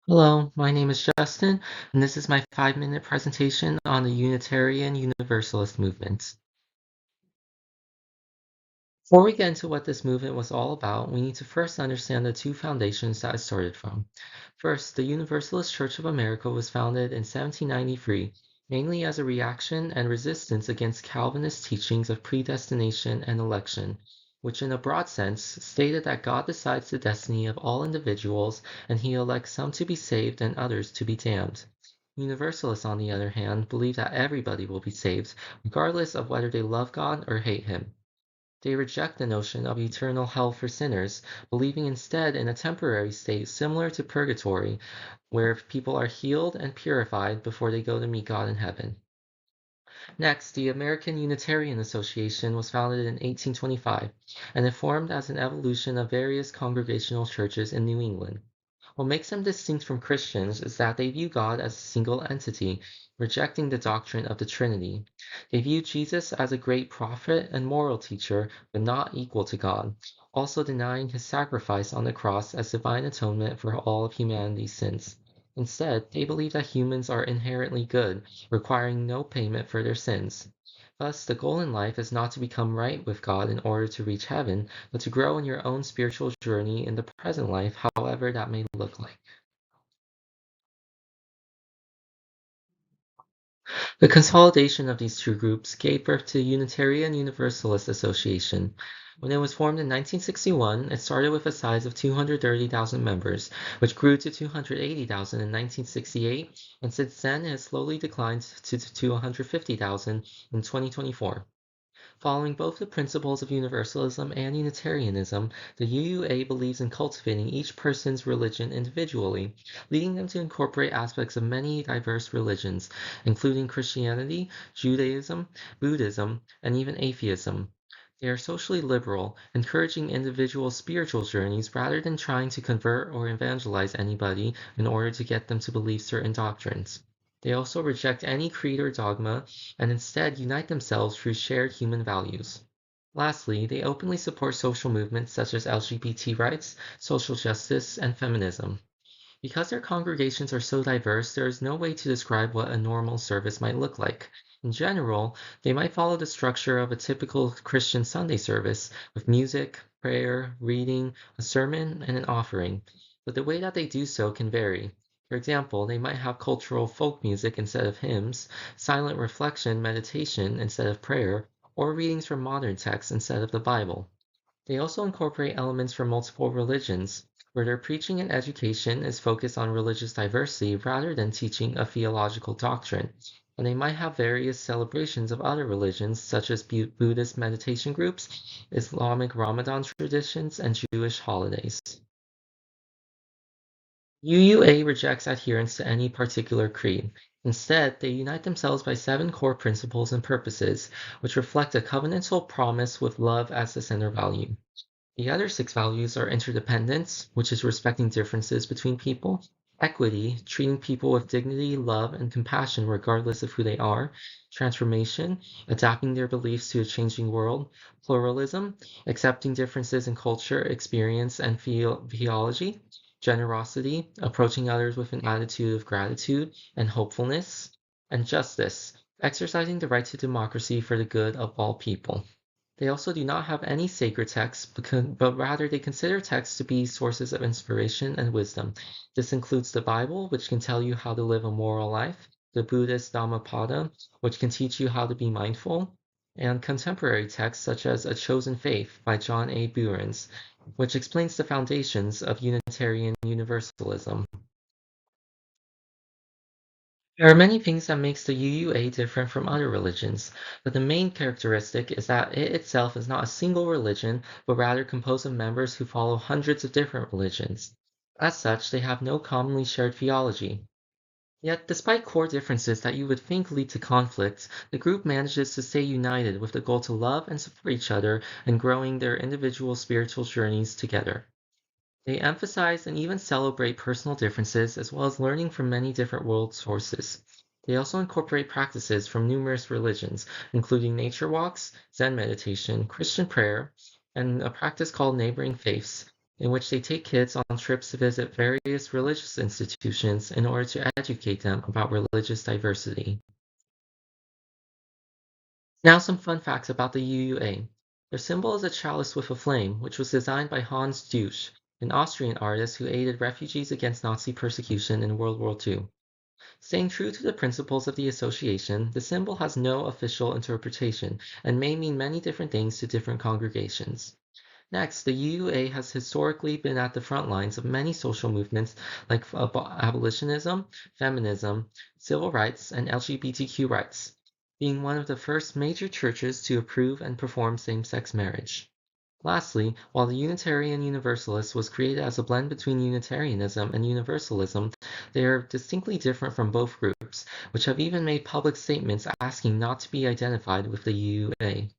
Hello, my name is Justin, and this is my 5-minute presentation on the Unitarian Universalist movement. Before we get into what this movement was all about, we need to first understand the two foundations that it started from. First, the Universalist Church of America was founded in 1793, mainly as a reaction and resistance against Calvinist teachings of predestination and election, which in a broad sense stated that God decides the destiny of all individuals and he elects some to be saved and others to be damned. Universalists, on the other hand, believe that everybody will be saved, regardless of whether they love God or hate him. They reject the notion of eternal hell for sinners, believing instead in a temporary state similar to purgatory, where people are healed and purified before they go to meet God in heaven. Next, the American Unitarian Association was founded in 1825, and it formed as an evolution of various congregational churches in New England. What makes them distinct from Christians is that they view God as a single entity, rejecting the doctrine of the Trinity. They view Jesus as a great prophet and moral teacher, but not equal to God, also denying his sacrifice on the cross as divine atonement for all of humanity's sins. Instead, they believe that humans are inherently good, requiring no payment for their sins. Thus, the goal in life is not to become right with God in order to reach heaven, but to grow in your own spiritual journey in the present life, however that may look like. The consolidation of these two groups gave birth to the Unitarian Universalist Association. When it was formed in 1961, it started with a size of 230,000 members, which grew to 280,000 in 1968, and since then it has slowly declined to 250,000 in 2024. Following both the principles of Universalism and Unitarianism, the UUA believes in cultivating each person's religion individually, leading them to incorporate aspects of many diverse religions, including Christianity, Judaism, Buddhism, and even atheism. They are socially liberal, encouraging individual spiritual journeys rather than trying to convert or evangelize anybody in order to get them to believe certain doctrines. They also reject any creed or dogma and instead unite themselves through shared human values. Lastly, they openly support social movements such as LGBT rights, social justice, and feminism. Because their congregations are so diverse, there is no way to describe what a normal service might look like. In general, they might follow the structure of a typical Christian Sunday service, with music, prayer, reading, a sermon, and an offering. But the way that they do so can vary. For example, they might have cultural folk music instead of hymns, silent reflection, meditation instead of prayer, or readings from modern texts instead of the Bible. They also incorporate elements from multiple religions, where their preaching and education is focused on religious diversity rather than teaching a theological doctrine. And they might have various celebrations of other religions, such as Buddhist meditation groups, Islamic Ramadan traditions, and Jewish holidays. UUA rejects adherence to any particular creed. Instead, they unite themselves by 7 core principles and purposes, which reflect a covenantal promise with love as the center value. The other 6 values are interdependence, which is respecting differences between people; equity, treating people with dignity, love, and compassion regardless of who they are; transformation, adapting their beliefs to a changing world; pluralism, accepting differences in culture, experience, and theology; generosity, approaching others with an attitude of gratitude and hopefulness; and justice, exercising the right to democracy for the good of all people. They also do not have any sacred texts, but rather they consider texts to be sources of inspiration and wisdom. This includes the Bible, which can tell you how to live a moral life, the Buddhist Dhammapada, which can teach you how to be mindful, and contemporary texts such as A Chosen Faith by John A. Burns, which explains the foundations of Unitarian Universalism. There are many things that makes the UUA different from other religions, but the main characteristic is that it itself is not a single religion, but rather composed of members who follow hundreds of different religions. As such, they have no commonly shared theology. Yet, despite core differences that you would think lead to conflicts, the group manages to stay united with the goal to love and support each other and growing their individual spiritual journeys together. They emphasize and even celebrate personal differences as well as learning from many different world sources. They also incorporate practices from numerous religions, including nature walks, Zen meditation, Christian prayer, and a practice called neighboring faiths. in which they take kids on trips to visit various religious institutions in order to educate them about religious diversity. Now some fun facts about the UUA. Their symbol is a chalice with a flame, which was designed by Hans Dusch, an Austrian artist who aided refugees against Nazi persecution in World War II. Staying true to the principles of the association, the symbol has no official interpretation and may mean many different things to different congregations. Next, the UUA has historically been at the front lines of many social movements like abolitionism, feminism, civil rights, and LGBTQ rights, being one of the first major churches to approve and perform same-sex marriage. Lastly, while the Unitarian Universalist was created as a blend between Unitarianism and Universalism, they are distinctly different from both groups, which have even made public statements asking not to be identified with the UUA.